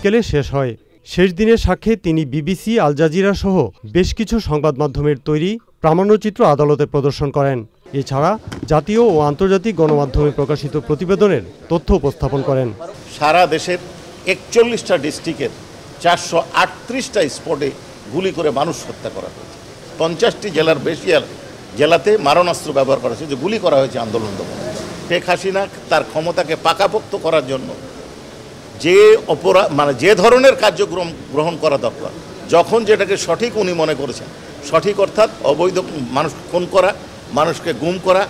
বিকেলে শেষ হয়। শেষ দিনের সাক্ষ্যে তিনি বিবিসি, আল জাজিরা সহ বেশ কিছু সংবাদ মাধ্যমের তৈরি প্রামাণ্যচিত্র আদালতে প্রদর্শন করেন। এছাড়া জাতীয় ও আন্তর্জাতিক গণমাধ্যমে প্রকাশিত প্রতিবেদনের তথ্য উপস্থাপন করেন। সারা দেশের ৪১টা ডিস্ট্রিক্টের ৪৩৮টা স্পটে গুলি করে মানুষ হত্যা করা হয়েছে। ৫০টি জেলার বেশি জেলাতে মারণাস্ত্র ব্যবহার করা হয়েছে, যে গুলি করা হয়েছে আন্দোলন দমন। শেখ হাসিনা তার ক্ষমতাকে পাকাপোক্ত করার জন্য যে যে ধরনের কার্যক্রম গ্রহণ করা দরকার, যখন যেটাকে সঠিক উনি মনে করেছেন, সঠিক অর্থাৎ অবৈধ মানুষ খুন করা, মানুষকে গুম করা,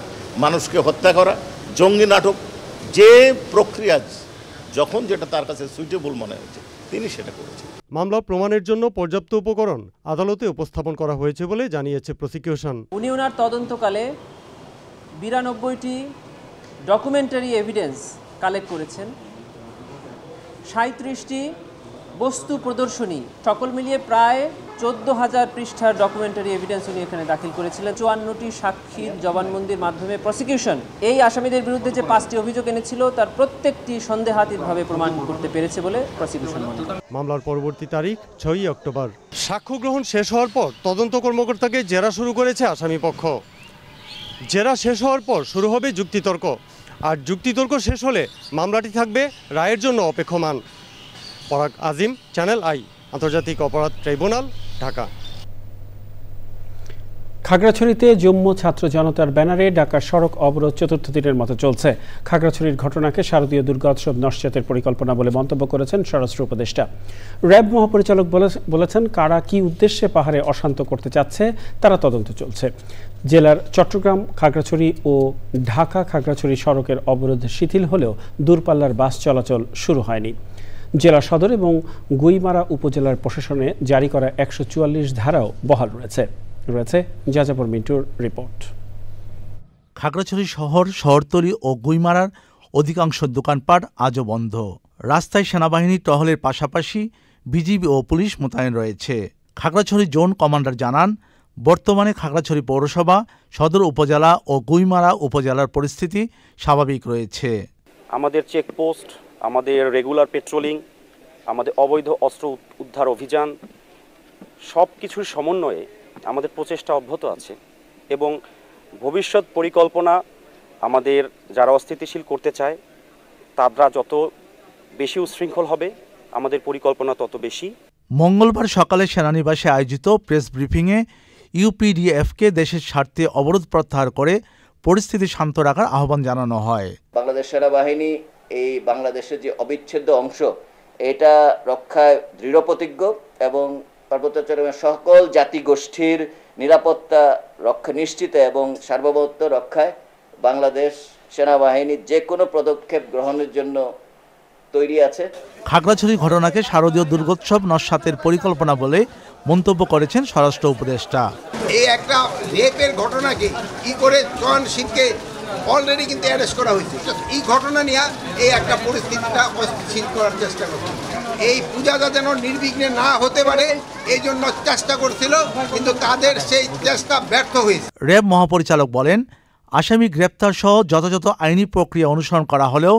মানুষকে হত্যা করা, জঙ্গি নাটক, যে প্রক্রিয়া যখন যেটা তার কাছে সুইটেবল মনে হয়েছে তিনি সেটা করেছেন। মামলা প্রমাণের জন্য পর্যাপ্ত উপকরণ আদালতে উপস্থাপন করা হয়েছে বলে জানিয়েছে প্রসিকিউশন। উনি ওনার তদন্তকালে ৯২টি ডকুমেন্টারি এভিডেন্স কালেক্ট করেছেন, ৩৭টি বস্তু প্রদর্শনী, সকল মিলিয়ে প্রায় ১৪,০০০ পৃষ্ঠার ডকুমেন্টারি এভিডেন্স উনি এখানে দাখিল করেছিলেন। ৫৪টি সাক্ষীর জবানবন্দির মাধ্যমে প্রসিকিউশন এই আসামিদের বিরুদ্ধে যে ৫টি অভিযোগ এনেছিল তার প্রত্যেকটি সন্দেহাতীতভাবে প্রমাণ করতে পেরেছে বলে প্রসিকিউশন মনে করে। মামলার পরবর্তী তারিখ ৬ অক্টোবর। সাক্ষ্য গ্রহণ শেষ হওয়ার পর তদন্ত কর্মকর্তাকে জেরা শুরু করেছে আসামিপক্ষ। জেরা শেষ হওয়ার পর শুরু হবে যুক্তিতর্ক, আর যুক্তিতর্ক শেষ হলে মামলাটি থাকবে রায়ের জন্য অপেক্ষমান। পরাগ আজিম, চ্যানেল আই, আন্তর্জাতিক অপরাধ ট্রাইব্যুনাল, ঢাকা। খাগড়াছড়িতে জম্মু ছাত্র জনতার ব্যানারে ঢাকা সড়ক অবরোধ চতুর্থ দিনের মতো চলছে। খাগড়াছড়ির ঘটনাকে শারদীয় দুর্গোৎসব নস্যাতের পরিকল্পনা বলে মন্তব্য করেছেন স্বরাষ্ট্র উপদেষ্টা। র্যাব মহাপরিচালক বলেছেন, কারা কি উদ্দেশ্যে পাহাড়ে অশান্ত করতে চাচ্ছে তারা তদন্ত চলছে। জেলার চট্টগ্রাম, খাগড়াছড়ি ও ঢাকা খাগড়াছড়ি সড়কের অবরোধ শিথিল হলেও দূরপাল্লার বাস চলাচল শুরু হয়নি। জেলা সদর এবং গুইমারা উপজেলার প্রশাসনে জারি করা ১৪৪ ধারাও বহাল রয়েছে যাযাবর মিন্টুর রিপোর্ট। খাগড়াছড়ি শহর, শহরতলি ও গুইমারার অধিকাংশ দোকানপাট আজও বন্ধ। রাস্তায় সেনাবাহিনী টহলের পাশাপাশি বিজিবি ও পুলিশ মোতায়েন রয়েছে। খাগড়াছড়ি জোন কমান্ডার জানান, বর্তমানে খাগড়াছড়ি পৌরসভা, সদর উপজেলা ও গুইমারা উপজেলার পরিস্থিতি স্বাভাবিক রয়েছে। আমাদের চেকপোস্ট, আমাদের রেগুলার পেট্রোলিং, আমাদের অবৈধ অস্ত্র উদ্ধার অভিযান, সব কিছুর সমন্বয়ে আমাদের প্রচেষ্টা অব্যাহত আছে এবং ভবিষ্যৎ পরিকল্পনা আমাদের যারা অস্থিতিশীল করতে চায় তারা যত বেশি উচ্ছৃঙ্খল হবে, আমাদের পরিকল্পনা তত বেশি। মঙ্গলবার সকালে সেনানিবাসে আয়োজিত প্রেস ব্রিফিংয়ে ইউপিডিএফকে দেশের স্বার্থে অবরোধ প্রত্যাহার করে পরিস্থিতি শান্ত রাখার আহ্বান জানানো হয়। বাংলাদেশ সেনাবাহিনী এই বাংলাদেশের যে অবিচ্ছেদ্য অংশ, এটা রক্ষায় দৃঢ়প্রতিজ্ঞ এবং পার্বত্য চট্টগ্রামের সকল জাতিগোষ্ঠীর নিরাপত্তা রক্ষা নিশ্চিত এবং সার্বভৌমত্ব রক্ষায় বাংলাদেশ সেনাবাহিনী যে কোনো পদক্ষেপ গ্রহণের জন্য তৈরি আছে। খাগড়াছড়ি ঘটনাকে শারদীয় দুর্গোৎসব নস্যাতের পরিকল্পনা বলে মন্তব্য করেছেন স্বরাষ্ট্র উপদেষ্টা। এই একটা রেপের ঘটনাকে কি করে চয়ন সিংকে অলরেডি কিন্তু অ্যারেস্ট করা হয়েছে। এই ঘটনা নিয়ে এই একটা পরিস্থিতিটা অস্থিতিশীল করার চেষ্টা করছে। এই পূজাটা যেন নির্বিঘ্নে না হতে পারে এই জন্য চেষ্টা করছিল, কিন্তু তাদের সেই চেষ্টা ব্যর্থ হয়েছে। র্যাব মহাপরিচালক বলেন, আসামি গ্রেপ্তার সহ যথাযথ আইনি প্রক্রিয়া অনুসরণ করা হলেও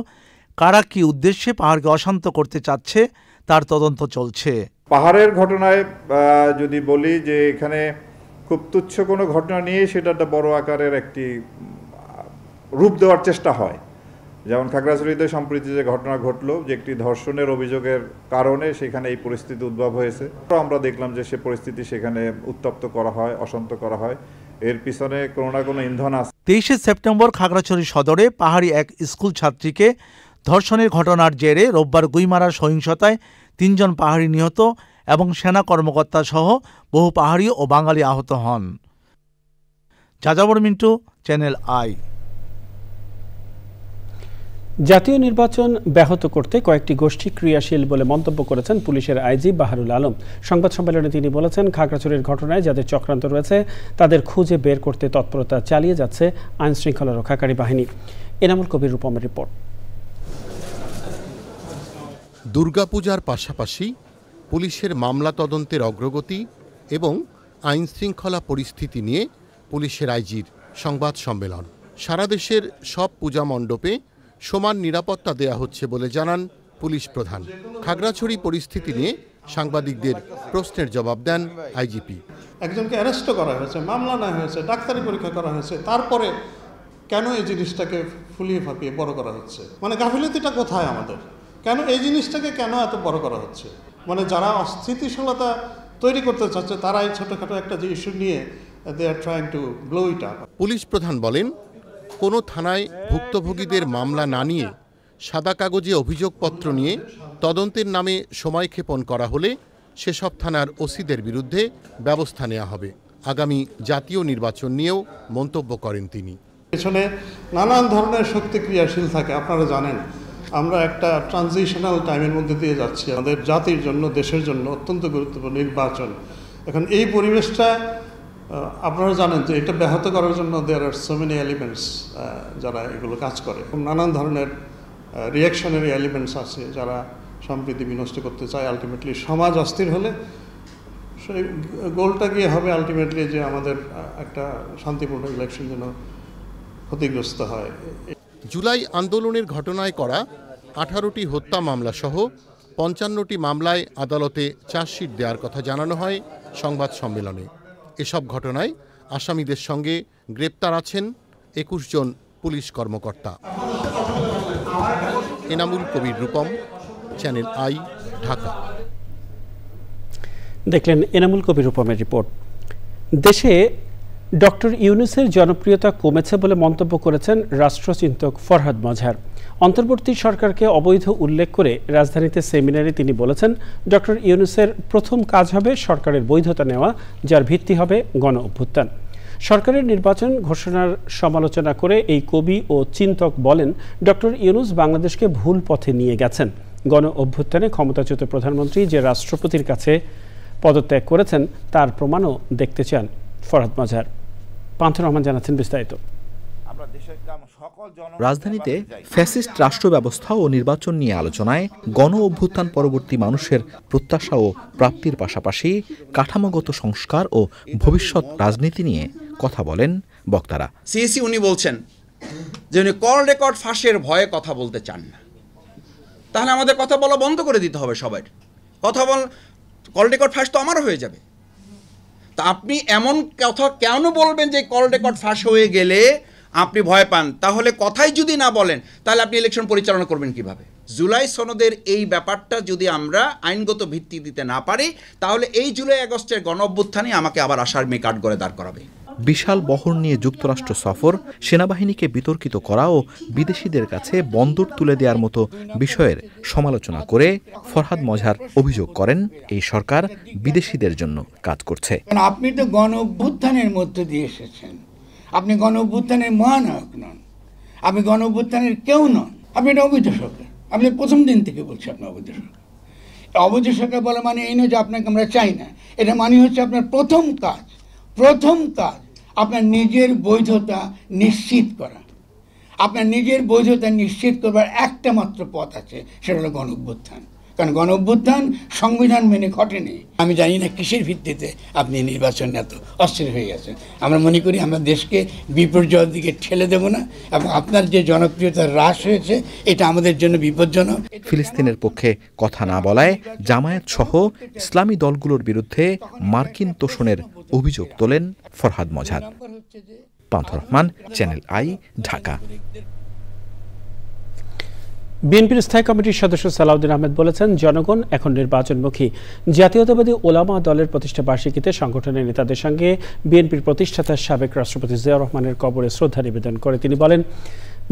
কারা কি উদ্দেশ্যে পাহাড়কে অশান্ত করতে চাচ্ছে তার তদন্ত চলছে। পাহাড়ের ঘটনায় যদি বলি যে এখানে খুব তুচ্ছ কোনো ঘটনা নিয়ে সেটা একটা বড় আকারের একটি রূপ দেওয়ার চেষ্টা হয়। যেমন খাগড়াছড়িতে সম্প্রতি যে ঘটনা ঘটলো, যে একটি ধর্ষণের অভিযোগের কারণে সেখানে এই পরিস্থিতি উদ্ভব হয়েছে। আমরা দেখলাম যে সে পরিস্থিতি সেখানে উত্তপ্ত করা হয়, অশান্ত করা হয়। এর পিছনে কোনো না কোনো ইন্ধন আছে। 23 সেপ্টেম্বর খাগড়াছড়ি সদরে পাহাড়ি এক স্কুল ছাত্রীকে ধর্ষণের ঘটনার জেরে রোববার গুইমারার সহিংসতায় 3 জন পাহাড়ি নিহত এবং সেনা কর্মকর্তা সহ বহু পাহাড়ি ও বাঙালি আহত হন। যাযাবর মিন্টু, চ্যানেল আই। জাতীয় নির্বাচন ব্যাহত করতে কয়েকটি গোষ্ঠী ক্রিয়াশীল বলে মন্তব্য করেছেন পুলিশের আইজি বাহারুল আলম। সংবাদ সম্মেলনে তিনি বলেছেন, খাগড়াছড়ির ঘটনায় যাদের চক্রান্ত রয়েছে তাদের খুঁজে বের করতে তৎপরতা চালিয়ে যাচ্ছে আইনশৃঙ্খলা রক্ষাকারী বাহিনী। এনামুল কবির রূপমের রিপোর্ট। দুর্গাপূজার পাশাপাশি পুলিশের মামলা তদন্তের অগ্রগতি এবং আইনশৃঙ্খলা পরিস্থিতি নিয়ে পুলিশের আইজির সংবাদ সম্মেলন। সারা দেশের সব পূজা মণ্ডপে সমান নিরাপত্তা দেয়া হচ্ছে বলে জানান পুলিশ প্রধান। খাগড়াছড়ি পরিস্থিতি নিয়ে সাংবাদিকদের প্রশ্নের জবাব দেন আইজিপি। একজনকে অ্যারেস্ট করা হয়েছে, মামলা নেওয়া হয়েছে, ডাক্তারি পরীক্ষা করা হয়েছে, তারপরে কেন এই জিনিসটাকে ফুলিয়ে ফাঁপিয়ে বড় করা হচ্ছে? মানে গাফিলতিটা কোথায় আমাদের? কেন এই জিনিসটাকে কেন এত বড় করা হচ্ছে? মানে যারা অস্থিতিশীলতা তৈরি করতে চাচ্ছে তারা এই ছোটোখাটো একটা যে ইস্যু নিয়ে they are trying to blow it up. Police প্রধান বলেন, কোনো থানায় ভুক্তভোগীদের মামলা না নিয়ে সাদা কাগজে অভিযোগপত্র নিয়ে তদন্তের নামে সময়ক্ষেপণ করা হলে সেসব থানার ওসিদের বিরুদ্ধে ব্যবস্থা নেওয়া হবে। আগামী জাতীয় নির্বাচন নিয়েও মন্তব্য করেন তিনি। পেছনে নানান ধরনের শক্তি ক্রিয়াশীল থাকে, আপনারা জানেন। আমরা একটা ট্রানজিশনাল টাইমের মধ্যে দিয়ে যাচ্ছি। আমাদের জাতির জন্য, দেশের জন্য অত্যন্ত গুরুত্বপূর্ণ নির্বাচন। এখন এই পরিবেশটা আপনারা জানেন যে এটা ব্যাহত করার জন্য দেয়ার আর সো মেনি এলিমেন্টস যারা এগুলো কাজ করে। নানান ধরনের রিয়াকশনারি এলিমেন্টস আছে যারা সম্প্রীতি বিনষ্ট করতে চায়। আলটিমেটলি সমাজ অস্থির হলে সেই গোলটা গিয়ে হবে আলটিমেটলি যে আমাদের একটা শান্তিপূর্ণ ইলেকশন যেন ক্ষতিগ্রস্ত হয়। জুলাই আন্দোলনের ঘটনায় করা 18টি হত্যা মামলা সহ 55টি মামলায় আদালতে চার্জশিট দেওয়ার কথা জানানো হয় সংবাদ সম্মেলনে। এসব ঘটনায় আসামিদের সঙ্গে গ্রেপ্তার আছেন 21 জন পুলিশ কর্মকর্তা। Enamul Kabir Rupam, channel I, Dhaka. দেখলেন এনামুল কবির রূপমের রিপোর্ট। দেশে ডক্টর ইউনূসের জনপ্রিয়তা কমেছে বলে মন্তব্য করেছেন রাষ্ট্রচিন্তক ফরহাদ মজহার। অন্তর্বর্তী সরকারকে অবৈধ উল্লেখ করে রাজধানীতে সেমিনারে তিনি বলেছেন, ডক্টর ইউনূসের প্রথম কাজ হবে সরকারের বৈধতা নেওয়া, যার ভিত্তি হবে গণ অভ্যুত্থান। সরকারের নির্বাচন ঘোষণার সমালোচনা করে এই কবি ও চিন্তক বলেন, ডক্টর ইউনূস বাংলাদেশকে ভুল পথে নিয়ে গেছেন। গণ অভ্যুত্থানে ক্ষমতাচ্যুত প্রধানমন্ত্রী যে রাষ্ট্রপতির কাছে পদত্যাগ করেছেন তার প্রমাণও দেখতে চান ফরহাদ মজহার। পান্থর রহমান জানাচ্ছেন বিস্তারিত। রাজধানীতে ফ্যাসিস্ট রাষ্ট্র ব্যবস্থা ও নির্বাচন নিয়ে আলোচনায় গণ অভ্যুত্থান পরবর্তী মানুষের প্রত্যাশা ও প্রাপ্তির পাশাপাশি কাঠামোগত সংস্কার ও ভবিষ্যৎ রাজনীতি নিয়ে কথা বলেন বক্তারা। সিএসি উনি বলছেন যে উনি কল রেকর্ড ফাঁসের ভয়ে কথা বলতে চান না। তাহলে আমাদের কথা বলা বন্ধ করে দিতে হবে। সবার কথা কল রেকর্ড ফাঁস তো আমারও হয়ে যাবে। তা আপনি এমন কথা কেন বলবেন যে কল রেকর্ড ফাঁস হয়ে গেলে আপনি ভয় পান? তাহলে কথাই যদি না বলেন তাহলে আপনি ইলেকশন পরিচালনা করবেন কিভাবে? জুলাই সনদের এই ব্যাপারটা যদি আমরা আইনগত ভিত্তি দিতে না পারি তাহলে এই জুলাই আগস্টের গণ অভ্যুত্থানই আমাকে আবার আশার মেয়ে কাঠ করে দাঁড় করাবে। বিশাল বহর নিয়ে যুক্তরাষ্ট্র সফর, সেনাবাহিনীকে বিতর্কিত করা ও বিদেশিদের কাছে বন্দর তুলে দেওয়ার মতো বিষয়ের সমালোচনা করে ফরহাদ মজহার অভিযোগ করেন, এই সরকার বিদেশিদের জন্য কাজ করছে। আপনি তো গণ অভ্যুত্থানের মধ্য দিয়ে এসেছেন, আপনি গণ অভ্যুত্থানের মহানায়ক নন, আপনি গণ অভ্যুত্থানের কেউ নন, আপনি একটা অবৈধ সরকার। আপনি প্রথম দিন থেকে বলছি আপনি অবৈধ সরকার। অবৈধ সরকার বলা মানে এই নয় যে আপনাকে আমরা চাই না, এটা মানে হচ্ছে আপনার প্রথম কাজ আপনার নিজের বৈধতা নিশ্চিত করা। আপনার নিজের বৈধতা নিশ্চিত করবার একটা মাত্র পথ আছে, সেটা হলো গণ অভ্যুত্থান। কারণ গণ অভ্যুত্থান সংবিধান মেনে ঘটেনি। আমি জানি না কিসের ভিত্তিতে আপনি নির্বাচন এত অস্থির হয়ে গেছেন। আমরা মনে করি আমরা দেশকে বিপর্যয়ের দিকে ঠেলে দেব না, এবং আপনার যে জনপ্রিয়তা হ্রাস হয়েছে এটা আমাদের জন্য বিপজ্জনক। ফিলিস্তিনের পক্ষে কথা না বলায় জামায়াত সহ ইসলামী দলগুলোর বিরুদ্ধে মার্কিন তোষণের অভিযোগ তোলেন ফরহাদ মজহার। Panthar Rahman, channel I, Dhaka. বিএনপির স্থায়ী কমিটির সদস্য সালাউদ্দিন আহমেদ বলেছেন, জনগণ এখন নির্বাচনমুখী। জাতীয়তাবাদী ওলামা দলের প্রতিষ্ঠা বার্ষিকীতে সংগঠনের নেতাদের সঙ্গে বিএনপির প্রতিষ্ঠাতা সাবেক রাষ্ট্রপতি জিয়াউর রহমানের কবরে শ্রদ্ধা নিবেদন করে তিনি বলেন,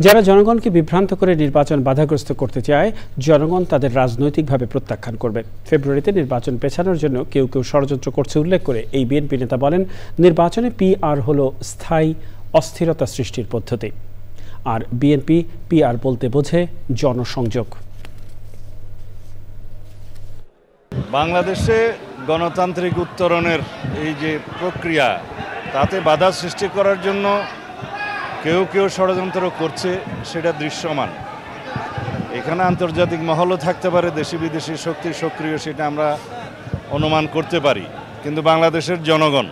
যারা জনগণকে বিভ্রান্ত করে নির্বাচন বাধাগ্রস্ত করতে চায়, জনগণ তাদের রাজনৈতিকভাবে প্রত্যাখ্যান করবে। ফেব্রুয়ারিতে নির্বাচন পেছানোর জন্য কেউ কেউ ষড়যন্ত্র করছে উল্লেখ করে এই বিএনপি নেতা বলেন, নির্বাচনে পিআর হলো স্থায়ী অস্থিরতা সৃষ্টির পদ্ধতি, আর বিএনপি পিআর বলতে বোঝে জনসংযোগ। বাংলাদেশে গণতান্ত্রিক উত্তরণের এই যে প্রক্রিয়া, তাতে বাধা সৃষ্টি করার জন্য কেউ কেউ ষড়যন্ত্র করছে, সেটা দৃশ্যমান। এখানে আন্তর্জাতিক মহলও থাকতে পারে, দেশি বিদেশি শক্তি সক্রিয়, সেটা আমরা অনুমান করতে পারি। কিন্তু বাংলাদেশের জনগণ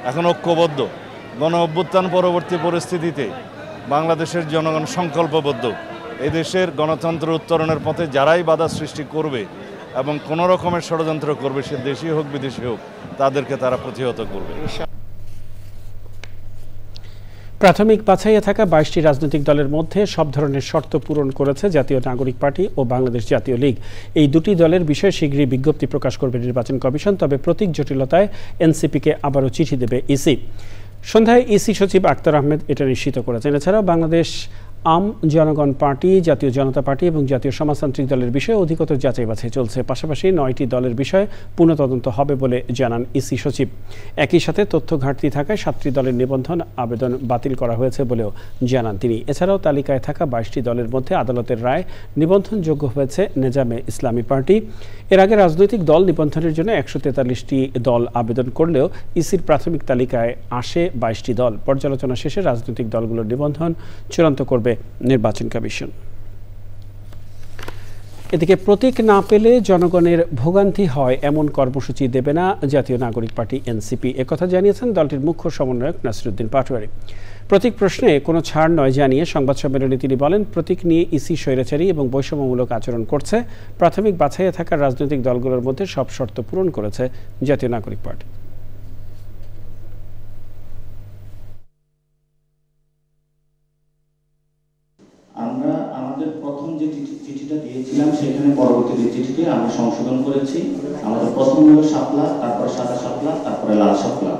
এখন ঐক্যবদ্ধ। গণ অভ্যুত্থান পরবর্তী পরিস্থিতিতে বাংলাদেশের জনগণ সংকল্পবদ্ধ এদেশের গণতন্ত্র উত্তরণের পথে যারাই বাধা সৃষ্টি করবে এবং কোনো রকমের ষড়যন্ত্র করবে, সে দেশি হোক বিদেশি হোক, তাদেরকে তারা প্রতিহত করবে। প্রাথমিক বাছাইয়ে থাকা 22টি রাজনৈতিক দলের মধ্যে সব ধরনের শর্ত পূরণ করেছে জাতীয় নাগরিক পার্টি ও বাংলাদেশ জাতীয় লীগ। এই দুটি দলের বিষয়ে শীঘ্রই বিজ্ঞপ্তি প্রকাশ করবে নির্বাচন কমিশন। তবে প্রতীক জটিলতায় এনসিপিকে আবারও চিঠি দেবে ইসি। সন্ধ্যায় ইসি সচিব আক্তার আহমেদ এটা নিশ্চিত করেছেন। এছাড়াও বাংলাদেশ আম জনগণ পার্টি, জাতীয় জনতা পার্টি এবং জাতীয় সমাজতান্ত্রিক দলের বিষয়ে অধিকতর যাচাই বাছাই চলছে। পাশাপাশি 9টি দলের বিষয়ে পুনঃতদন্ত হবে বলে জানান ইসি সচিব। একই সাথে তথ্য ঘাটতি থাকায় 7টি দলের নিবন্ধন আবেদন বাতিল করা হয়েছে বলেও জানান তিনি। এছাড়াও তালিকায় থাকা 22টি দলের মধ্যে আদালতের রায় নিবন্ধনযোগ্য হয়েছে নেজামে ইসলামী পার্টি। এর আগে রাজনৈতিক দল নিবন্ধনের জন্য 143টি দল আবেদন করলেও ইসির প্রাথমিক তালিকায় আসে 22টি দল। পর্যালোচনা শেষে রাজনৈতিক দলগুলোর নিবন্ধন চূড়ান্ত করবে নির্বাচন কমিশন। এদিকে প্রতীক না পেলে জনগণের ভোগান্তি হয় এমন কর্মসূচি দেবে না জাতীয় নাগরিক পার্টি এনসিপি। একথা জানিয়েছেন দলটির মুখ্য সমন্বয়ক নাসিরউদ্দিন পাটোয়ারি। প্রতীক প্রশ্নে কোনো ছাড় নয় জানিয়ে সংবাদ সম্মেলনে তিনি বলেন, প্রতীক নিয়ে ইসি স্বৈরাচারী এবং বৈষম্যমূলক আচরণ করছে। প্রাথমিক বাছাইয়ে থাকা রাজনৈতিক দলগুলোর মধ্যে সব শর্ত পূরণ করেছে জাতীয় নাগরিক পার্টি। আমরা আমাদের প্রথম যে চিঠিটা দিয়েছিলাম সেখানে পরবর্তী চিঠিতে আমরা সংশোধন করেছি। আমাদের প্রথম হলো শাপলা, তারপরে সাদা শাপলা, তারপরে লাল শাপলা,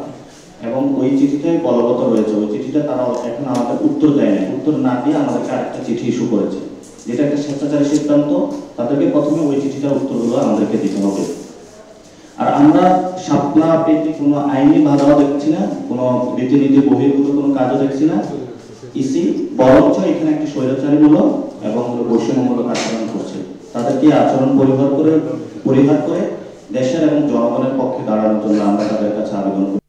এবং ওই চিঠিটাই বলবৎ রয়েছে। ওই চিঠিটা তারা এখন আমাদের উত্তর দেয় না, উত্তর না দিয়ে আমাদেরকে আরেকটা চিঠি ইস্যু করেছে, যেটা একটা স্বেচ্ছাচারী সিদ্ধান্ত। তাদেরকে প্রথমে ওই চিঠিটার উত্তরগুলো আমাদেরকে দিতে হবে। আর আমরা শাপলা পেতে কোনো আইনি বাধাও দেখছি না, কোনো রীতিনীতি বহির্ভূত কোনো কাজও দেখছি না। ইসি বরঞ্চ এখানে একটি স্বৈরাচারীমূলক এবং বৈষম্যমূলক আচরণ করছে। তাদেরকে আচরণ পরিহার করে দেশের এবং জনগণের পক্ষে দাঁড়ানোর জন্য আমরা তাদের কাছে আবেদন করি।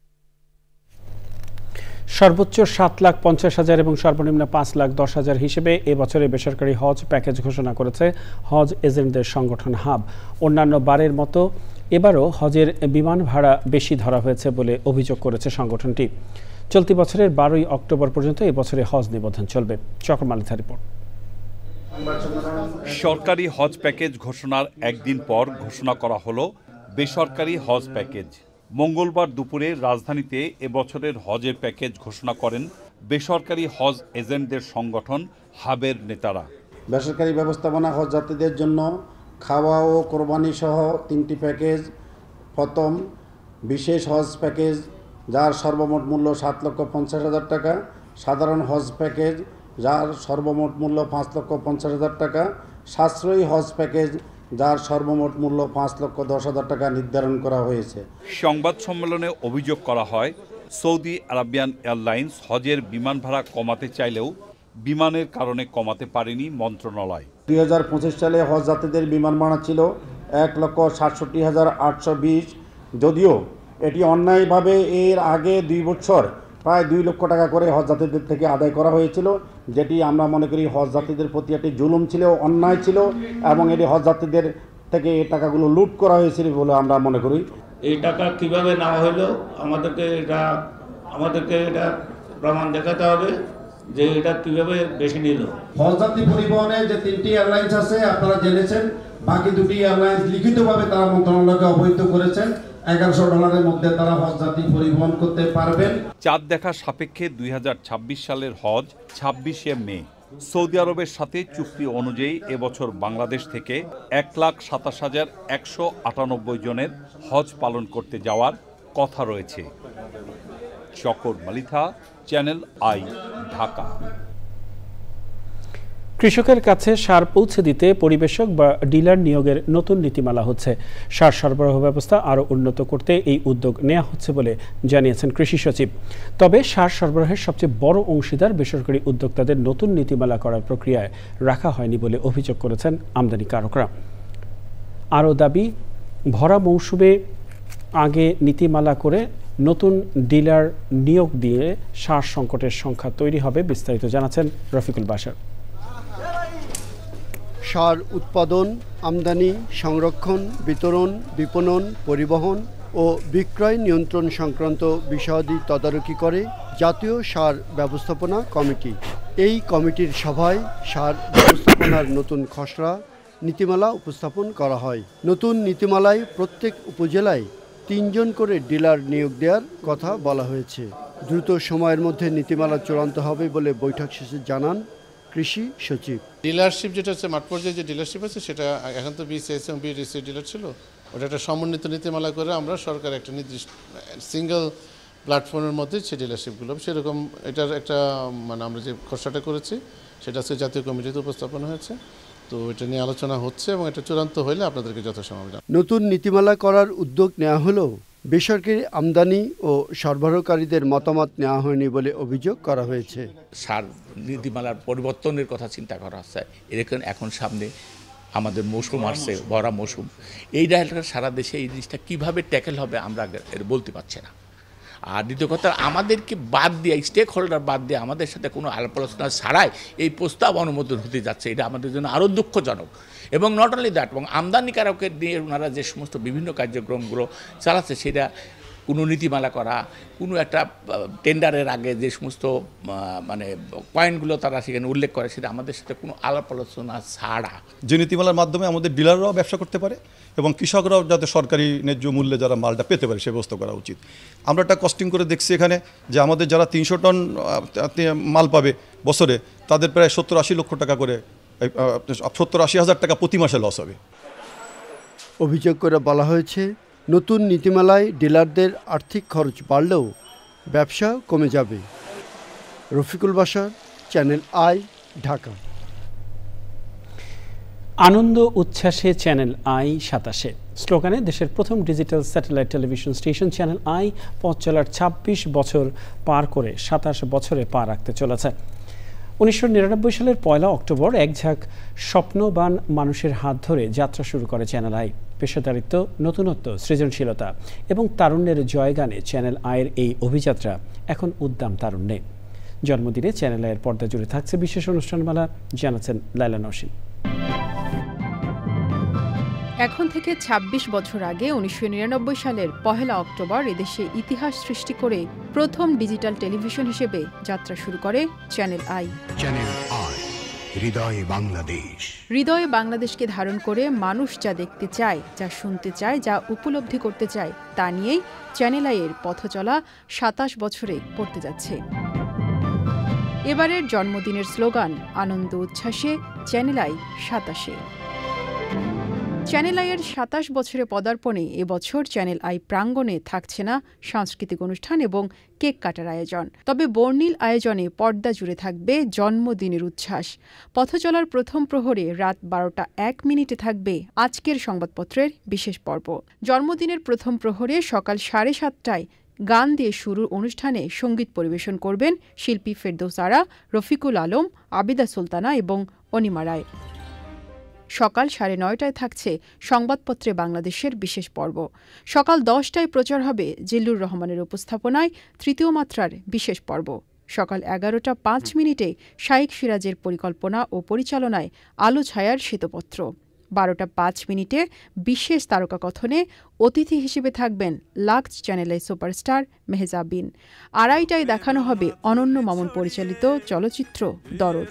সর্বোচ্চ 7,50,000 এবং সর্বনিম্ন 5,10,000 হিসেবে এবছরে বেসরকারি হজ প্যাকেজ ঘোষণা করেছে হজ এজেন্টদের সংগঠন হাব। অন্যান্য বারের মতো এবারও হজের বিমান ভাড়া বেশি ধরা হয়েছে বলে অভিযোগ করেছে সংগঠনটি। চলতি বছরের 12ই অক্টোবর পর্যন্ত এবছরে হজ নিবন্ধন চলবে। চক্রমালিথার রিপোর্ট। সরকারি হজ প্যাকেজ ঘোষণার একদিন পর ঘোষণা করা হলো বেসরকারি হজ প্যাকেজ। মঙ্গলবার দুপুরে রাজধানীতে এবছরের হজের প্যাকেজ ঘোষণা করেন বেসরকারি হজ এজেন্টদের সংগঠন হাবের নেতারা। বেসরকারি ব্যবস্থাপনা হজ যাত্রীদের জন্য খাওয়া ও কোরবানি সহ 3টি প্যাকেজ। প্রথম বিশেষ হজ প্যাকেজ, যার সর্বমোট মূল্য 7,50,000 টাকা। সাধারণ হজ প্যাকেজ, যার সর্বমোট মূল্য 5,50,000 টাকা। সাশ্রয়ী হজ প্যাকেজ, যার সর্বমোট মূল্য 5,10,000 টাকা নির্ধারণ করা হয়েছে। সংবাদ সম্মেলনে অভিযোগ করা হয়, সৌদি আরাবিয়ান এয়ারলাইন্স হজের বিমান ভাড়া কমাতে চাইলেও বিমানের কারণে কমাতে পারেনি মন্ত্রণালয়। 2025 সালে হজ যাত্রীদের বিমান ভাড়া ছিল 1,67,820। যদিও এটি অন্যায়ভাবে এর আগে 2 বছর প্রায় 2 লক্ষ টাকা করে হজ যাত্রীদের থেকে আদায় করা হয়েছিল, যেটি আমরা মনে করি হজ যাত্রীদের প্রতি একটি জুলুম ছিল, অন্যায় ছিল, এবং এটি হজ যাত্রীদের থেকে এই টাকাগুলো লুট করা হয়েছিল বলে আমরা মনে করি। এই টাকা কিভাবে নেওয়া হলো আমাদেরকে এটা প্রমাণ দেখাতে হবে যে এটা কিভাবে বেশি নিল। হজ যাত্রী পরিবহনে যে 3টি এয়ারলাইন্স আছে আপনারা জেনেছেন, বাকি 2টি এয়ারলাইন্স লিখিতভাবে তারা মন্ত্রণালয়কে অবহিত করেছেন। $1100 মধ্যে তারা হজ যাত্রী পরিবহন করতে পারবেন। চাঁদ দেখা সাপেক্ষে 2026 সালের হজ 26শে মে। সৌদি আরবের সাথে চুক্তি অনুযায়ী এবছর বাংলাদেশ থেকে 1,27,198 জনের হজ পালন করতে যাওয়ার কথা রয়েছে। চক্রমালিথা, চ্যানেল আই, ঢাকা। কৃষকের কাছে সার পৌঁছে দিতে পরিবেশক বা ডিলার নিয়োগের নতুন নীতিমালা হচ্ছে। সার সরবরাহ ব্যবস্থা আরও উন্নত করতে এই উদ্যোগ নেওয়া হচ্ছে বলে জানিয়েছেন কৃষি সচিব। তবে সার সরবরাহের সবচেয়ে বড় অংশীদার বেসরকারি উদ্যোক্তাদের নতুন নীতিমালা করার প্রক্রিয়ায় রাখা হয়নি বলে অভিযোগ করেছেন আমদানিকারকরা। আরও দাবি, ভরা মৌসুমে আগে নীতিমালা করে নতুন ডিলার নিয়োগ দিয়ে সার সংকটের সংখ্যা তৈরি হবে। বিস্তারিত জানাচ্ছেন রফিকুল বাশার। সার উৎপাদন, আমদানি, সংরক্ষণ, বিতরণ, বিপণন, পরিবহন ও বিক্রয় নিয়ন্ত্রণ সংক্রান্ত বিষয়াদি তদারকি করে জাতীয় সার ব্যবস্থাপনা কমিটি। এই কমিটির সভায় সার ব্যবস্থাপনার নতুন খসড়া নীতিমালা উপস্থাপন করা হয়। নতুন নীতিমালায় প্রত্যেক উপজেলায় 3 জন করে ডিলার নিয়োগ দেওয়ার কথা বলা হয়েছে। দ্রুত সময়ের মধ্যে নীতিমালা চূড়ান্ত হবে বলে বৈঠক শেষে জানান কৃষি সচিব। ডিলারশিপ যেটা হচ্ছে মাঠ পর্যায়ে যে ডিলারশিপ আছে সেটা এখন তো বিসিএস এবং বিডিসি ডিলার ছিল, ওটা একটা সমন্বিত নীতিমালা করে আমরা সরকার একটা নির্দিষ্ট সিঙ্গেল প্ল্যাটফর্মের মধ্যে সেই ডিলারশিপগুলো সেরকম এটার একটা মানে আমরা যে খসড়াটা করেছি সেটা আজকে জাতীয় কমিটিতে উপস্থাপন হয়েছে। তো এটা নিয়ে আলোচনা হচ্ছে এবং এটা চূড়ান্ত হলে আপনাদেরকে যথাসম্ভব জানাবো। নতুন নীতিমালা করার উদ্যোগ নেওয়া হলেও বেসরকারি আমদানি ও সরবরাহকারীদের মতামত নেওয়া হয়নি বলে অভিযোগ করা হয়েছে। সার নীতিমালার পরিবর্তনের কথা চিন্তা করা হচ্ছে, এরকম এখন সামনে আমাদের মৌসুম আসছে, ভরা মৌসুম, এই ডায়ালটা সারা দেশে এই জিনিসটা কীভাবে ট্যাকেল হবে আমরা বলতে পারছি না। আর দ্বিতীয় কথা, আমাদেরকে বাদ দিয়ে স্টেক হোল্ডার বাদ দিয়ে আমাদের সাথে কোনো আলাপ আলোচনা ছাড়াই এই প্রস্তাব অনুমোদন হতে যাচ্ছে, এটা আমাদের জন্য আরও দুঃখজনক। এবং নট অনলি দ্যাট, এবং আমদানিকারকের দিয়ে ওনারা যে সমস্ত বিভিন্ন কার্যক্রমগুলো চালাচ্ছে সেটা কোনো নীতিমালা করা, কোনো একটা টেন্ডারের আগে যে সমস্ত মানে পয়েন্টগুলো তারা সেখানে উল্লেখ করে সেটা আমাদের সাথে কোনো আলাপ আলোচনা ছাড়া যে নীতিমালার মাধ্যমে আমাদের ডিলাররাও ব্যবসা করতে পারে এবং কৃষকরাও যাতে সরকারি ন্যায্য মূল্যে যারা মালটা পেতে পারে সে ব্যবস্থা করা উচিত। আমরা একটা কস্টিং করে দেখছি এখানে যে আমাদের যারা 300 টন মাল পাবে বছরে তাদের প্রায় 70-80 লক্ষ টাকা করে 70-80 হাজার টাকা প্রতি মাসে লস হবে। অভিযোগ করে বলা হয়েছে নতুন নীতিমালায় ডিলারদের আর্থিক খরচ বাড়লেও ব্যবসা কমে যাবে। Rafiqul Bashar, channel I, Dhaka. আনন্দ উচ্ছ্বাসে চ্যানেল আই 27 স্লোগানে দেশের প্রথম digital satellite television station channel I পথ চলার 26 বছর পার করে 27 বছরে পা রাখতে চলেছে। 1999 সালের 1 অক্টোবর এক ঝাঁক স্বপ্নবান মানুষের হাত ধরে যাত্রা শুরু করে চ্যানেল আই। পেশাদারিত্ব, নতুনত্ব, সৃজনশীলতা এবং তারুণ্যের জয়গানে চ্যানেল আইয়ের এই অভিযাত্রা এখন উদ্দাম তারুণ্যে। জন্মদিনে চ্যানেল আইয়ের পর্দা জুড়ে থাকছে বিশেষ অনুষ্ঠানমালা, জানাচ্ছেন লাইলা নওশিন। এখন থেকে 26 বছর আগে 1999 সালের 1 অক্টোবর এদেশে ইতিহাস সৃষ্টি করে প্রথম ডিজিটাল টেলিভিশন হিসেবে যাত্রা শুরু করে চ্যানেল আই। চ্যানেল আই, হৃদয়ে বাংলাদেশ। হৃদয়ে বাংলাদেশকে ধারণ করে মানুষ যা দেখতে চায়, যা শুনতে চায়, যা উপলব্ধি করতে চায় তা নিয়েই চ্যানেল আইয়ের পথ চলা 27 বছরে পড়তে যাচ্ছে। এবারের জন্মদিনের স্লোগান আনন্দ উচ্ছ্বাসে চ্যানেল আই 27। চ্যানেল আইয়ের 27 বছরে পদার্পণে এবছর চ্যানেল আই প্রাঙ্গণে থাকছে না সাংস্কৃতিক অনুষ্ঠান এবং কেক কাটার আয়োজন, তবে বর্ণিল আয়োজনে পর্দা জুড়ে থাকবে জন্মদিনের উচ্ছ্বাস। পথ চলার প্রথম প্রহরে রাত 12টা 1 মিনিটে থাকবে আজকের সংবাদপত্রের বিশেষ পর্ব। জন্মদিনের প্রথম প্রহরে সকাল 7:30টায় গান দিয়ে শুরুর অনুষ্ঠানে সঙ্গীত পরিবেশন করবেন শিল্পী ফেরদৌস আরা, রফিকুল আলম, আবিদা সুলতানা এবং অনিমা রায়। সকাল 9:30টায় থাকছে সংবাদপত্রে বাংলাদেশের বিশেষ পর্ব। সকাল 10টায় প্রচার হবে জিল্লুর রহমানের উপস্থাপনায় তৃতীয় মাত্রার বিশেষ পর্ব। সকাল 11টা 5 মিনিটে শাইখ সিরাজের পরিকল্পনা ও পরিচালনায় আলো ছায়ার শ্বেতপত্র। 12টা 5 মিনিটে বিশেষ তারকা কথনে অতিথি হিসেবে থাকবেন লাক্স চ্যানেলের সুপারস্টার মেহজাবিন। 2:30টায় দেখানো হবে অনন্য মামুন পরিচালিত চলচ্চিত্র দরদ।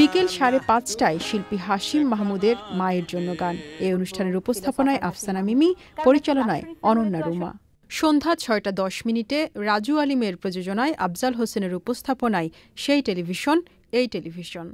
বিকেল 5:30টায় শিল্পী হাশিম মাহমুদের মায়ের জন্য গান। এই অনুষ্ঠানের উপস্থাপনায় আফসানা মিমি, পরিচালনায় অনন্যা রুমা। সন্ধ্যা 6টা 10 মিনিটে রাজু আলিমের প্রযোজনায় আফজাল হোসেনের উপস্থাপনায় সেই টেলিভিশন এই টেলিভিশন।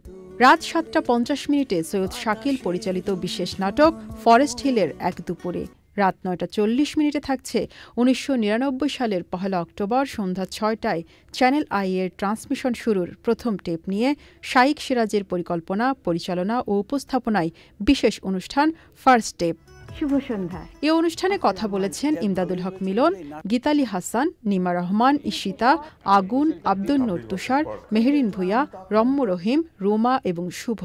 রাত 7টা 50 মিনিটে সৈয়দ শাকিল পরিচালিত বিশেষ নাটক ফরেস্ট হিলের এক দুপুরে। রাত 9টা 40 মিনিটে থাকছে 1999 সালের 1 অক্টোবর সন্ধ্যা 6টায় চ্যানেল আই এর ট্রান্সমিশন শুরুর প্রথম টেপ নিয়ে শাইখ সিরাজের পরিকল্পনা, পরিচালনা ও উপস্থাপনায় বিশেষ অনুষ্ঠান ফার্স্ট টেপ। শুভ সন্ধ্যা। এ অনুষ্ঠানে কথা বলেছেন ইমদাদুল হক মিলন, গীতালি হাসান, নিমা রহমান, ঈশিতা, আগুন, আব্দুল নূর তুষার, মেহরিন ভুইয়া, রম্য রহিম, রুমা এবং শুভ।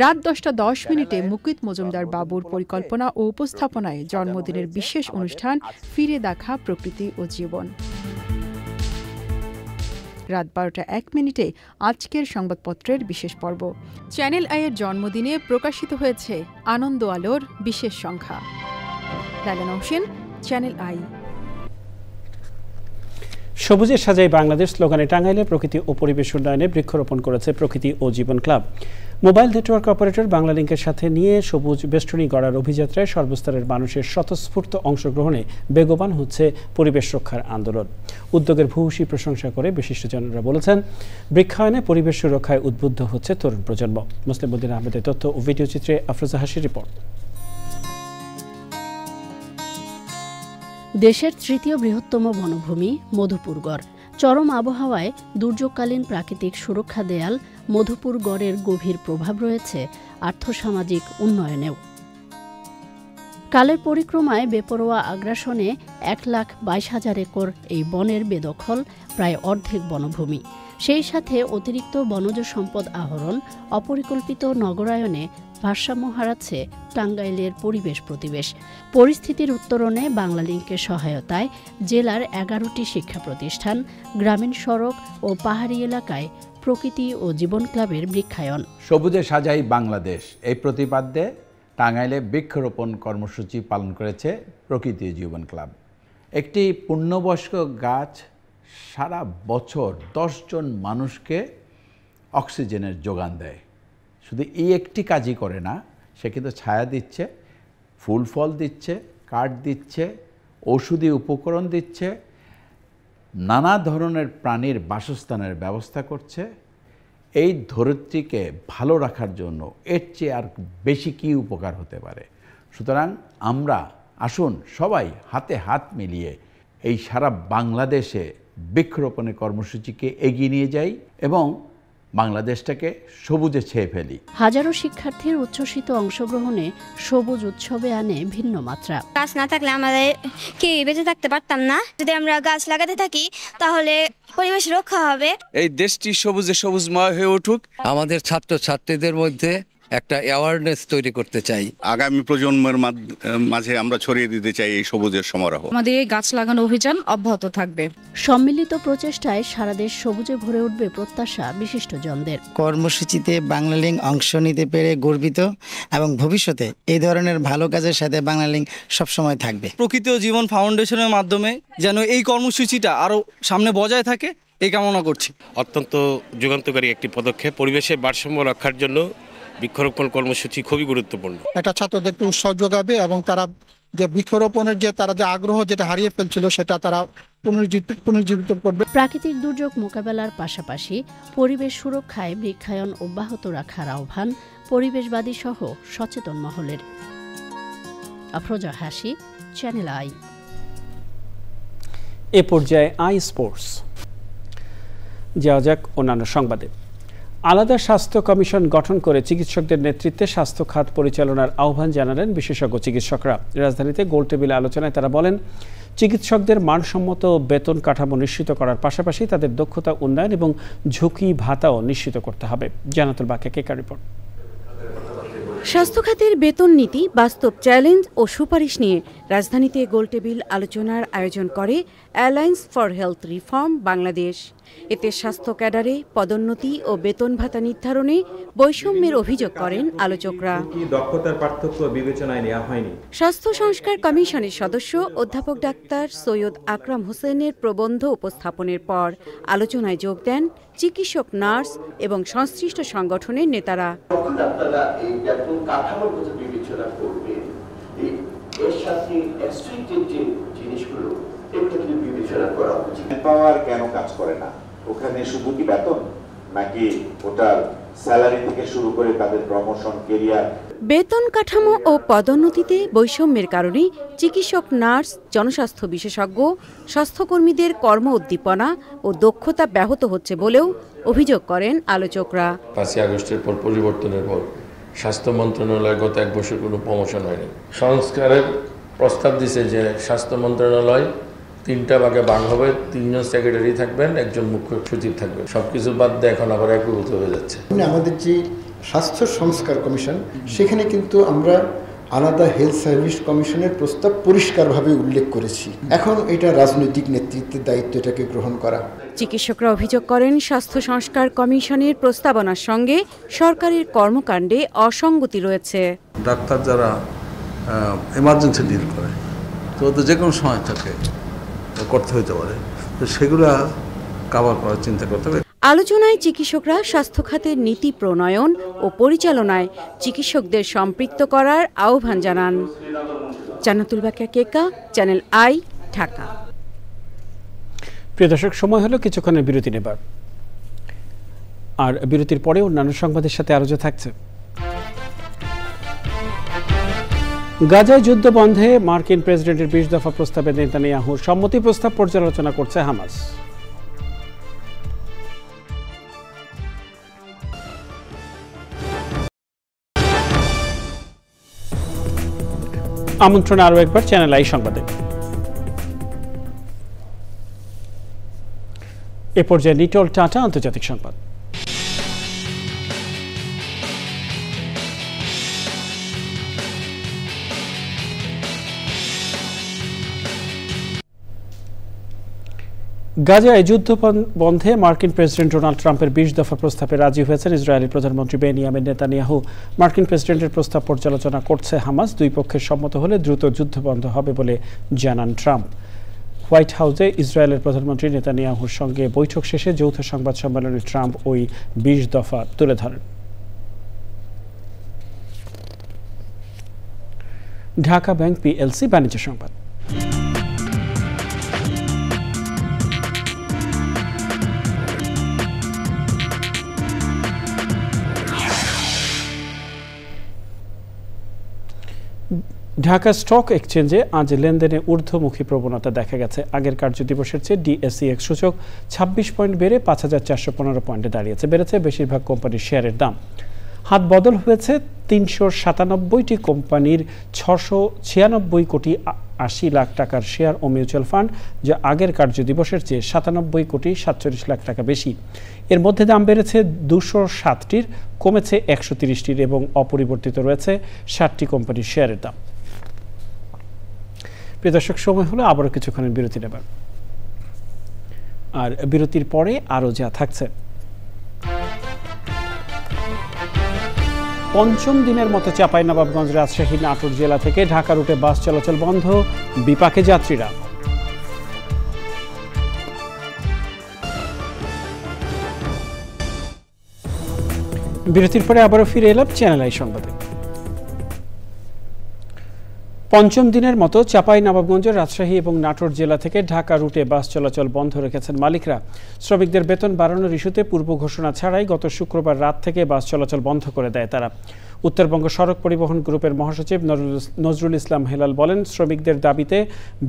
রাত 10টা 10 মিনিটে মুকিত মজুমদার বাবুর পরিকল্পনা ও উপস্থাপনায় জন্মদিনের বিশেষ অনুষ্ঠান ফিরে দেখা প্রকৃতি ও জীবন। রাত 12টা 1 মিনিটে আজকের সংবাদপত্রের বিশেষ পর্ব। চ্যানেল আইয়ের জন্মদিনে প্রকাশিত হয়েছে আনন্দ আলোর বিশেষ সংখ্যা। লাইলা নওশিন, চ্যানেল আই। সবুজে সাজাই বাংলাদেশ স্লোগানে টাঙ্গাইলে প্রকৃতি ও পরিবেশ উন্নয়নে বৃক্ষরোপণ করেছে প্রকৃতি ও জীবন ক্লাব। মোবাইল নেটওয়ার্ক অপারেটর বাংলালিংকের সাথে নিয়ে সবুজ বেষ্টনী গড়ার অভিযাত্রায় সর্বস্তরের মানুষের স্বতঃস্ফূর্ত অংশগ্রহণে বেগবান হচ্ছে পরিবেশ রক্ষার আন্দোলন। উদ্যোগের ভূয়সী প্রশংসা করে বিশিষ্টজনরা বলেছেন, বৃক্ষায়নে পরিবেশ সুরক্ষায় উদ্বুদ্ধ হচ্ছে তরুণ প্রজন্ম। মুসলিম উদ্দিন আহমেদের তথ্য ও ভিডিও চিত্রে আফরোজা হাসির রিপোর্ট। দেশের তৃতীয় বৃহত্তম বনভূমি মধুপুরগড়। চরম আবহাওয়ায় দুর্যোগকালীন প্রাকৃতিক সুরক্ষা দেয়াল মধুপুরগড়ের গভীর প্রভাব রয়েছে আর্থসামাজিক উন্নয়নেও। কালের পরিক্রমায় বেপরোয়া আগ্রাসনে 1,22,000 একর এই বনের বেদখল প্রায় অর্ধেক বনভূমি। সেই সাথে অতিরিক্ত বনজ সম্পদ আহরণ, অপরিকল্পিত নগরায়নে ভারসাম্য হারাচ্ছে টাঙ্গাইলের পরিবেশ প্রতিবেশ। পরিস্থিতির উত্তরণে বাংলালিংকের সহায়তায় জেলার 11টি শিক্ষা প্রতিষ্ঠান, গ্রামীণ সড়ক ও পাহাড়ি এলাকায় প্রকৃতি ও জীবন ক্লাবের বৃক্ষায়ন। সবুজে সাজাই বাংলাদেশ এই প্রতিপাদ্যে টাঙ্গাইলে বৃক্ষরোপণ কর্মসূচি পালন করেছে প্রকৃতি ও জীবন ক্লাব। একটি পূর্ণবয়স্ক গাছ সারা বছর 10 জন মানুষকে অক্সিজেনের যোগান দেয়। শুধু এই একটি কাজই করে না, সে কিন্তু ছায়া দিচ্ছে, ফুল ফল দিচ্ছে, কাঠ দিচ্ছে, ঔষধি উপকরণ দিচ্ছে, নানা ধরনের প্রাণীর বাসস্থানের ব্যবস্থা করছে। এই ধরিত্রীকে ভালো রাখার জন্য এর চেয়ে আর বেশি কী উপকার হতে পারে। সুতরাং আমরা আসুন সবাই হাতে হাত মিলিয়ে এই সারা বাংলাদেশে বৃক্ষরোপণের কর্মসূচিকে এগিয়ে নিয়ে যাই এবং বাংলাদেশটাকে সবুজে ছেয়ে ফেলি। হাজারো শিক্ষার্থীর উচ্ছ্বসিত অংশগ্রহণে সবুজ উৎসবে আনে ভিন্ন মাত্রা। গাছ না থাকলে আমাদের কি বেঁচে থাকতে পারতাম না। যদি আমরা গাছ লাগাতে থাকি তাহলে পরিবেশ রক্ষা হবে। এই দেশটি সবুজে সবুজময় হয়ে উঠুক। আমাদের ছাত্রছাত্রীদের মধ্যে একটা অ্যাওয়ারনেস তৈরি করতে চাই। আগামী প্রজন্মের মাঝে আমরা ছড়িয়ে দিতে চাই এই সবুজের সমারোহ। আমাদের এই গাছ লাগানো অভিযান অব্যাহত থাকবে। সম্মিলিত প্রচেষ্টায় সারা দেশ সবুজে ভরে উঠবে প্রত্যাশা বিশিষ্টজনদের। কর্মসূচিতে বাংলালিংক অংশ নিতে পেরে গর্বিত এবং ভবিষ্যতে এই ধরনের ভালো কাজের সাথে বাংলালিংক সবসময় থাকবে। প্রকৃতি ও জীবন ফাউন্ডেশনের মাধ্যমে যেন এই কর্মসূচিটা আরও সামনে বজায় থাকে এই কামনা করছি। অত্যন্ত যুগান্তকারী একটি পদক্ষেপ। পরিবেশের ভারসাম্য রক্ষার জন্য বৃক্ষরোপণ কর্মসূচি খুবই গুরুত্বপূর্ণ। এটা ছাত্রদেরকে উৎসাহ যোগাবে এবং তারা যে বৃক্ষরোপণের যে আগ্রহ যেটা হারিয়ে ফেলছিল সেটা তারা পুনর্জীবিত করবে। প্রাকৃতিক দুর্যোগ মোকাবেলার পাশাপাশি পরিবেশ সুরক্ষায় বৃক্ষায়ন অব্যাহত রাখার আহ্বান পরিবেশবাদী সহ সচেতন মহলের। আফরোজা হাসি, চ্যানেল আই। এ পর্যায়ে আই স্পোর্টস। যাওয়া যাক অন্যান্য সংবাদে। আলাদা স্বাস্থ্য কমিশন গঠন করে চিকিৎসকদের নেতৃত্বে স্বাস্থ্য খাত পরিচালনার আহ্বান জানালেন বিশেষজ্ঞ চিকিৎসকরা। রাজধানীতে গোলটেবিল আলোচনায় তারা বলেন, চিকিৎসকদের মানসম্মত বেতন কাঠামো নিশ্চিত করার পাশাপাশি তাদের দক্ষতা উন্নয়ন এবং ঝুঁকি ভাতাও নিশ্চিত করতে হবে। জানাতুল বাকিয়া কেকার রিপোর্ট। স্বাস্থ্য খাতের বেতন নীতি, বাস্তব চ্যালেঞ্জ ও সুপারিশ নিয়ে রাজধানীতে গোলটেবিল আলোচনার আয়োজন করে alliance for health reform Bangladesh. এতে স্বাস্থ্য ক্যাডারে পদোন্নতি ও বেতন ভাতা নির্ধারণে বৈষম্যের অভিযোগ করেন আলোচকরা। দক্ষতার পার্থক্য বিবেচনায় নেওয়া হয়নি। স্বাস্থ্য সংস্কার কমিশনের সদস্য অধ্যাপক ডাক্তার সৈয়দ আকরাম হোসেনের প্রবন্ধ উপস্থাপনের পর আলোচনায় যোগ দেন চিকিৎসক, নার্স এবং সংশ্লিষ্ট সংগঠনের নেতারা। কাঠামোর কথা বিবেচনা করবে, এর সাথে রেস্ট্রিক্টেড যে জিনিসগুলো এগুলো বিবেচনা করা উচিত। পাওয়ার কেন কাজ করে না? ওখানে শুধু কি বেতন, নাকি ওটার স্যালারি থেকে শুরু করে তাদের প্রমোশন, কেরিয়ার? বেতন কাঠামো ও পদোন্নতিতে বৈষম্যের কারণে চিকিৎসক, নার্স, জনস্বাস্থ্য বিশেষজ্ঞ, স্বাস্থ্যকর্মীদের কর্ম উদ্দীপনা ও দক্ষতা ব্যাহত হচ্ছে বলেও অভিযোগ করেন আলোচকরা। 5 আগস্টের পর পরিবর্তনের পর স্বাস্থ্য মন্ত্রণালয় গত 1 বছর কোনো প্রমোশন হয়নি। সংস্কারের প্রস্তাব দিছে যে স্বাস্থ্য মন্ত্রণালয় 3টা ভাগে ভাগ হবে, 3 জন সেক্রেটারি থাকবেন, 1 জন মুখ্য সচিব থাকবেন। সবকিছু বাদ দিয়ে এখন আবার একীভূত হয়ে যাচ্ছে। আমাদের যে স্বাস্থ্য সংস্কার কমিশন, সেখানে কিন্তু আমরা আলাদা হেলথ সার্ভিস কমিশনের প্রস্তাব পরিষ্কারভাবে উল্লেখ করেছি। এখন এটা রাজনৈতিক নেতৃত্বের দায়িত্ব এটাকে গ্রহণ করা। চিকিৎসকরা অভিযোগ করেন, স্বাস্থ্য সংস্কার কমিশনের প্রস্তাবনার সঙ্গে সরকারের কর্মকাণ্ডে অসঙ্গতি রয়েছে। ডাক্তার যারা এমার্জেন্সি ডিল করে, তো যে কোনো সময় তাকে করতে হতে পারে, তো সেগুলা কাভার করার চিন্তা করতে হবে। আলোচনায় চিকিৎসকরা স্বাস্থ্য খাতের নীতি প্রণয়ন ও পরিচালনায় চিকিৎসকদের সম্পৃক্ত করার আহ্বান জানান। জান্নাতুল বাকিয়া কেকা, চ্যানেল আই, ঢাকা। প্রিয় দর্শক, সময় হলো কিছুক্ষণের বিরতি নেবার, আর বিরতির পরে অন্যান্য সংবাদের সাথে আরো থাকছে। গাজায় যুদ্ধ বন্ধে মার্কিন প্রেসিডেন্টের 20 দফা প্রস্তাবে নেতানিয়াহুর সম্মতি প্রস্তাব পর্যালোচনা করছে হামাস। আমন্ত্রণ আরো একবার চ্যানেল আই সংবাদে। এ পর্যায়ে নিটল টাটা আন্তর্জাতিক সংবাদ। গাজায় যুদ্ধ বন্ধে মার্কিন প্রেসিডেন্ট ডোনাল্ড ট্রাম্পের 20 দফা প্রস্তাবে রাজি হয়েছেন ইসরায়েলি প্রধানমন্ত্রী বেনিয়ামিন নেতানিয়াহু। মার্কিন প্রেসিডেন্টের প্রস্তাব পর্যালোচনা করছে হামাস। দুই পক্ষের সম্মত হলে দ্রুত যুদ্ধ বন্ধ হবে বলে জানান ট্রাম্প। হোয়াইট হাউসে ইসরায়েলের প্রধানমন্ত্রী নেতানিয়াহুর সঙ্গে বৈঠক শেষে যৌথ সংবাদ সম্মেলনে ট্রাম্প ওই 20 দফা তুলে ধরেন। ঢাকা ব্যাংক পিএলসি বাণিজ্য সংবাদ। ঢাকা স্টক এক্সচেঞ্জে আজ লেনদেনে ঊর্ধ্বমুখী প্রবণতা দেখা গেছে। আগের কার্যদিবসের চেয়ে ডিএসইএক্স সূচক 26 পয়েন্ট বেড়ে 5415 পয়েন্টে দাঁড়িয়েছে। বেড়েছে বেশিরভাগ কোম্পানির শেয়ারের দাম। হাত বদল হয়েছে 397টি কোম্পানির 696 কোটি 80 লাখ টাকার শেয়ার ও মিউচুয়াল ফান্ড, যা আগের কার্যদিবসের চেয়ে 97 কোটি 47 লাখ টাকা বেশি। এর মধ্যে দাম বেড়েছে 207টির, কমেছে 130টির এবং অপরিবর্তিত রয়েছে 60টি কোম্পানির শেয়ারের দাম। প্রিয় দর্শক, সময় হলো আবারও কিছুক্ষণের বিরতি নেবার, আর বিরতির পরে আরো যা থাকছে। পঞ্চম দিনের মতো চাঁপাইনবাবগঞ্জ, রাজশাহী, নাটোর জেলা থেকে ঢাকা রুটে বাস চলাচল বন্ধ, বিপাকে যাত্রীরা। বিরতির পরে আবারও ফিরে এলাম চ্যানেল আই সংবাদে। পঞ্চম দিনের মতো চাঁপাইনবাবগঞ্জ, রাজশাহী এবং নাটোর জেলা থেকে ঢাকা রুটে বাস চলাচল বন্ধ রেখেছেন মালিকরা। শ্রমিকদের বেতন বাড়ানোর ইস্যুতে পূর্ব ঘোষণা ছাড়াই গত শুক্রবার রাত থেকে বাস চলাচল বন্ধ করে দেয় তারা। উত্তরবঙ্গ সড়ক পরিবহন গ্রুপের মহাসচিব নজরুল ইসলাম হেলাল বলেন, শ্রমিকদের দাবিতে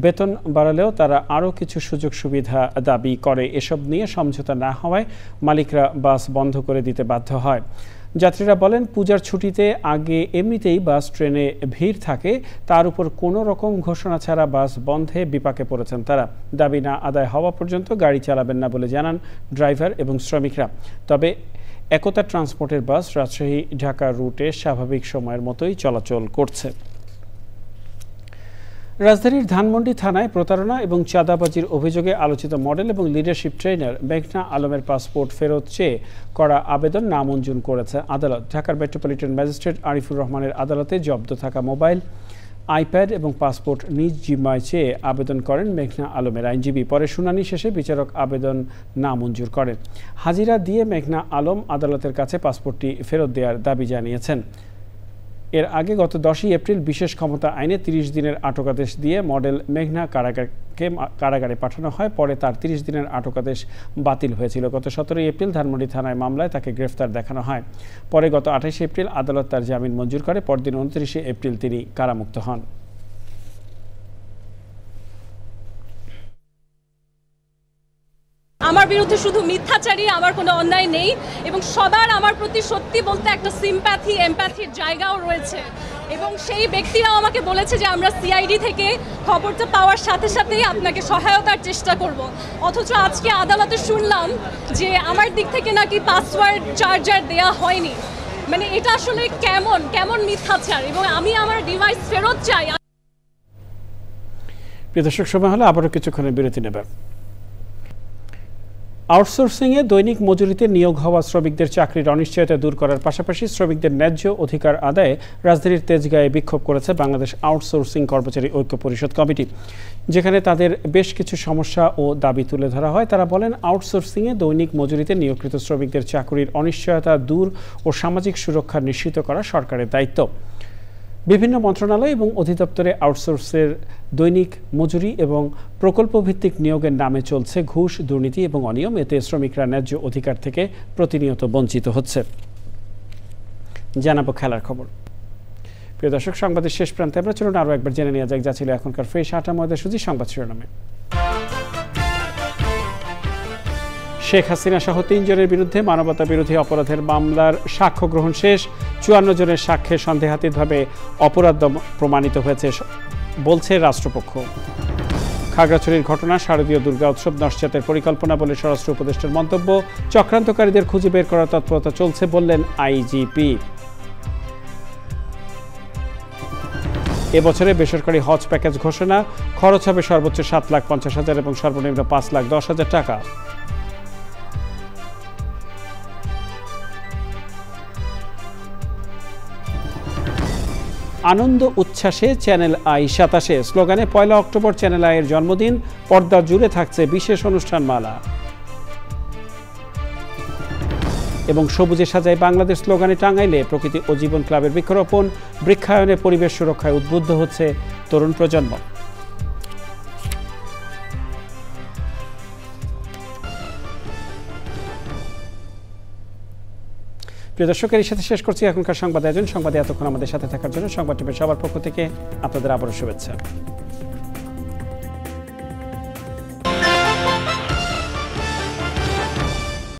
বেতন বাড়ালেও তারা আরও কিছু সুযোগ সুবিধা দাবি করে। এসব নিয়ে সমঝোতা না হওয়ায় মালিকরা বাস বন্ধ করে দিতে বাধ্য হয়। যাত্রীরা বলেন, পূজার ছুটিতে আগে এমনিতেই বাস ট্রেনে ভিড় থাকে, তার উপর কোনো রকম ঘোষণা ছাড়া বাস বন্ধে বিপাকে পড়েছেন তারা। দাবি না আদায় হওয়া পর্যন্ত গাড়ি চালাবেন না বলে জানান ড্রাইভার এবং শ্রমিকরা। তবে একতা ট্রান্সপোর্টের বাস রাজশাহী ঢাকা রুটে স্বাভাবিক সময়ের মতোই চলাচল করছে। রাজধানীর ধানমন্ডি থানায় প্রতারণা এবং চাঁদাবাজির অভিযোগে আলোচিত মডেল এবং লিডারশিপ ট্রেনার মেঘনা আলমের পাসপোর্ট ফেরত চেয়ে করা আবেদন নামঞ্জুর করেছে আদালত। ঢাকার মেট্রোপলিটন ম্যাজিস্ট্রেট আরিফুর রহমানের আদালতে জব্দ থাকা মোবাইল, আইপ্যাড এবং পাসপোর্ট নিজ জিম্মায় চেয়ে আবেদন করেন মেঘনা আলমের আইনজীবী। পরে শুনানি শেষে বিচারক আবেদন নামঞ্জুর করেন। হাজিরা দিয়ে মেঘনা আলম আদালতের কাছে পাসপোর্টটি ফেরত দেওয়ার দাবি জানিয়েছেন। এর আগে গত 10 এপ্রিল বিশেষ ক্ষমতা আইনে 30 দিনের আটকাদেশ দিয়ে মডেল মেঘনা কারাগারে পাঠানো হয়। পরে তার 30 দিনের আটকাদেশ বাতিল হয়েছিল। গত 17 এপ্রিল ধানমন্ডি থানায় মামলায় তাকে গ্রেফতার দেখানো হয়। পরে গত 28 এপ্রিল আদালত তার জামিন মঞ্জুর করে। পরদিন 29 এপ্রিল তিনি কারামুক্ত হন। আমার বিরুদ্ধে শুধু মিথ্যাচারী, আমার কোনো অন্যায় নেই এবং সবার আমার প্রতি সত্যি বলতে একটা সিম্প্যাথি, এমপ্যাথির জায়গাও রয়েছে এবং সেই ব্যক্তিরাও আমাকে বলেছে যে আমরা সিআইডি থেকে খবরটা পাওয়ার সাথে সাথেই আপনাকে সহায়তার চেষ্টা করব। অথচ আজকে আদালতে শুনলাম যে আমার দিক থেকে নাকি পাসওয়ার্ড চার্জার দেয়া হয়নি। মানে এটা আসলে কেমন মিথ্যাচার, এবং আমি আমার ডিভাইস ফেরত চাই। প্রিয় দর্শক, সময় হলো আবারও কিছুক্ষণের বিরতি নেবেন। আউটসোর্সিংয়ে দৈনিক মজুরিতে নিয়োগ হওয়া শ্রমিকদের চাকরির অনিশ্চয়তা দূর করার পাশাপাশি শ্রমিকদের ন্যায্য অধিকার আদায়ে রাজধানীর তেজগাঁয়ে বিক্ষোভ করেছে বাংলাদেশ আউটসোর্সিং কর্মচারী ঐক্য পরিষদ কমিটি, যেখানে তাদের বেশ কিছু সমস্যা ও দাবি তুলে ধরা হয়। তারা বলেন, আউটসোর্সিংয়ে দৈনিক মজুরিতে নিয়োগকৃত শ্রমিকদের চাকরির অনিশ্চয়তা দূর ও সামাজিক সুরক্ষা নিশ্চিত করা সরকারের দায়িত্ব। বিভিন্ন মন্ত্রণালয় এবং অধিদপ্তরে আউটসোর্সের দৈনিক মজুরি এবং প্রকল্প ভিত্তিক নিয়োগের নামে চলছে ঘুষ, দুর্নীতি এবং অনিয়ম। এতে শ্রমিকরা ন্যায্য অধিকার থেকে প্রতিনিয়ত বঞ্চিত হচ্ছে। জানাবো খেলার খবর। প্রিয় দর্শক, সংবাদের শেষ প্রান্তে আমরা চলুন আরও একবার জেনে নেওয়া যাক যা ছিল এখনকার ফ্রেশ আটা ময়দা সুজি সংবাদ শিরোনামে। শেখ হাসিনা সহ 3 জনের বিরুদ্ধে মানবতা বিরোধী অপরাধের মামলার সাক্ষ্য গ্রহণ শেষ। 54 জনের সাক্ষ্যে সন্দেহাতীতভাবে অপরাধ প্রমাণিত হয়েছে বলছে রাষ্ট্রপক্ষ। খাগড়াছড়ির ঘটনা শারদীয় দুর্গা উৎসব নস্যাতের পরিকল্পনা বলে স্বরাষ্ট্র উপদেষ্টার মন্তব্য। চক্রান্তকারীদের খুঁজে বের করার তৎপরতা চলছে বললেন আইজিপি। এবছরে বেসরকারি হজ প্যাকেজ ঘোষণা। খরচ হবে সর্বোচ্চ 7,50,000 এবং সর্বনিম্ন 5,10,000 টাকা। আনন্দ উচ্ছ্বাসে চ্যানেল আই 27 স্লোগানে 1 অক্টোবর চ্যানেল আইয়ের জন্মদিন। পর্দা জুড়ে থাকছে বিশেষ অনুষ্ঠানমালা এবং সবুজে সাজায় বাংলাদেশ স্লোগানে টাঙ্গাইলে প্রকৃতি ও জীবন ক্লাবের বৃক্ষরোপণ। বৃক্ষায়নে পরিবেশ সুরক্ষায় উদ্বুদ্ধ হচ্ছে তরুণ প্রজন্ম। প্রিয় দর্শকের সাথে শেষ করছি এখনকার সংবাদ আয়োজন। সংবাদে এতক্ষণ আমাদের সাথে থাকার জন্য সংবাদ টিমের সবার পক্ষ থেকে আপনাদের আবারও শুভেচ্ছা।